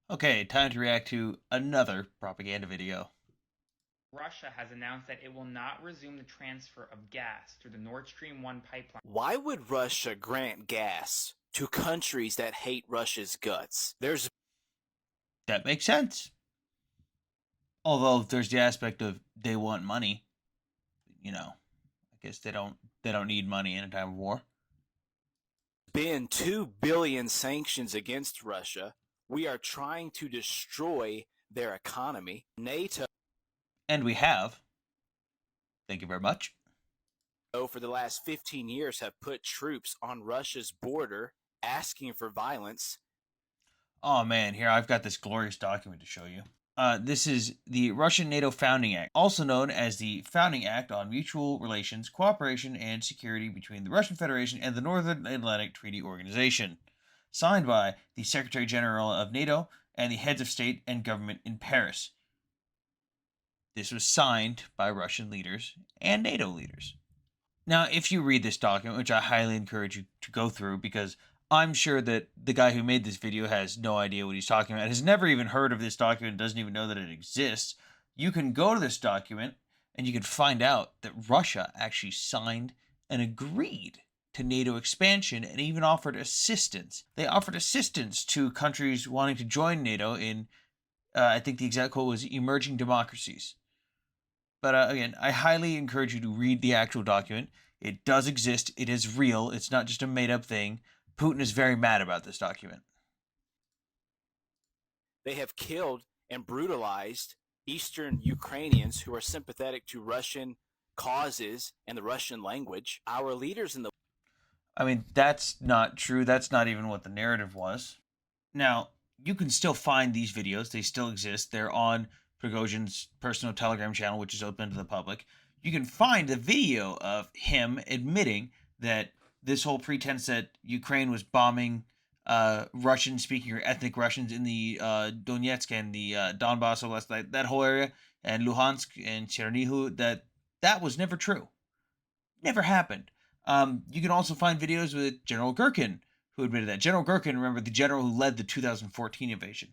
Okay, time to react to another propaganda video. Russia has announced that it will not resume the transfer of gas through the Nord Stream 1 pipeline. Why would Russia grant gas to countries that hate Russia's guts? That makes sense. Although there's the aspect of they want money. I guess they don't need money in a time of war. Been 2 billion sanctions against Russia. We are trying to destroy their economy. NATO, And we have. Thank you very much. for the last 15 years, have put troops on Russia's border asking for violence. Oh man, here I've got this glorious document to show you. This is the Russian NATO Founding Act, also known as the Founding Act on Mutual Relations, Cooperation, and Security between the Russian Federation and the Northern Atlantic Treaty Organization, signed by the Secretary General of NATO and the heads of state and government in Paris. This was signed by Russian leaders and NATO leaders. Now, if you read this document, which I highly encourage you to go through, because I'm sure that the guy who made this video has no idea what he's talking about, has never even heard of this document, doesn't even know that it exists. You can go to this document and you can find out that Russia actually signed and agreed to NATO expansion and even offered assistance. They offered assistance to countries wanting to join NATO in, I think the exact quote was emerging democracies. But again, I highly encourage you to read the actual document. It does exist. It is real. It's not just a made-up thing. Putin is very mad about this document. They have killed and brutalized Eastern Ukrainians who are sympathetic to Russian causes and the Russian language. Our leaders in the I mean, that's not true. That's not even what the narrative was. Now, you can still find these videos. They still exist. They're on Prigozhin's personal Telegram channel, which is open to the public. You can find the video of him admitting that this whole pretense that Ukraine was bombing Russian-speaking or ethnic Russians in the Donetsk and the Donbass, that whole area, and Luhansk and Chernihiv, that was never true. Never happened. You can also find videos with General Gherkin, who admitted that. General Gherkin, remember, the general who led the 2014 invasion.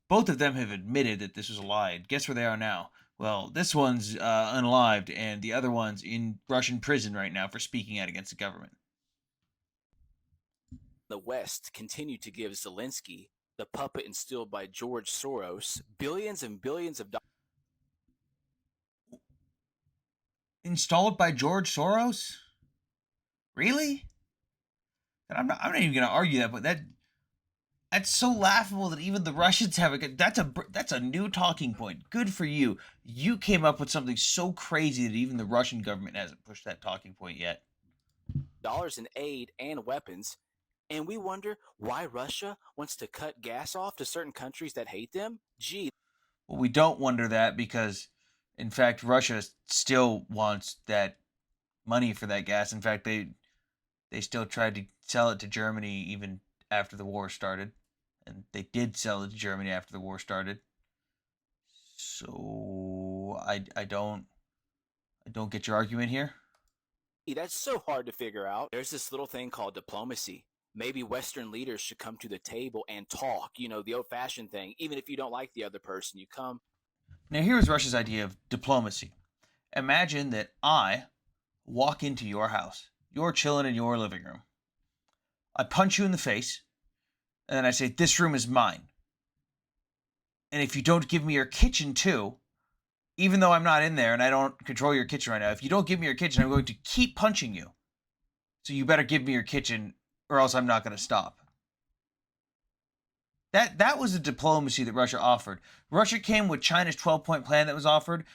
Both of them have admitted that this was a lie. And guess where they are now? Well, this one's unalived, and the other one's in Russian prison right now for speaking out against the government. West continue to give Zelensky, the puppet instilled by George Soros, billions and billions of dollars. Installed by George Soros? Really? I'm not even going to argue that, but that's so laughable that even the Russians have it. That's a new talking point. Good for you. You came up with something so crazy that even the Russian government hasn't pushed that talking point yet. Dollars in aid and weapons, and we wonder why Russia wants to cut gas off to certain countries that hate them? Gee. Well, we don't wonder that because, in fact, Russia still wants that money for that gas. In fact, they still tried to sell it to Germany even after the war started. And they did sell it to Germany after the war started. So I don't get your argument here. That's so hard to figure out. There's this little thing called diplomacy. Maybe Western leaders should come to the table and talk, the old-fashioned thing. Even if you don't like the other person, you come. Now here's Russia's idea of diplomacy. Imagine that I walk into your house. You're chilling in your living room. I punch you in the face, and then I say, this room is mine. And if you don't give me your kitchen too, even though I'm not in there and I don't control your kitchen right now, if you don't give me your kitchen, I'm going to keep punching you. So you better give me your kitchen or else I'm not going to stop. That was the diplomacy that Russia offered. Russia came with China's 12-point plan that was offered.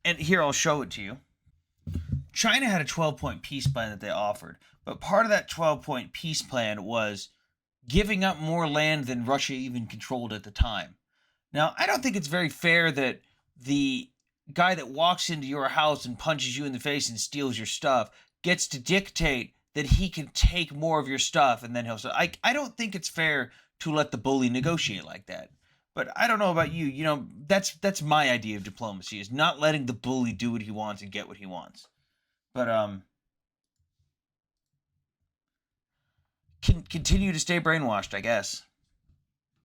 And here, I'll show it to you. China had a 12-point peace plan that they offered. But part of that 12-point peace plan was giving up more land than Russia even controlled at the time. Now, I don't think it's very fair that the guy that walks into your house and punches you in the face and steals your stuff gets to dictate that he can take more of your stuff and then he'll say, I don't think it's fair to let the bully negotiate like that. But I don't know about you. That's my idea of diplomacy, is not letting the bully do what he wants and get what he wants. But continue to stay brainwashed, I guess.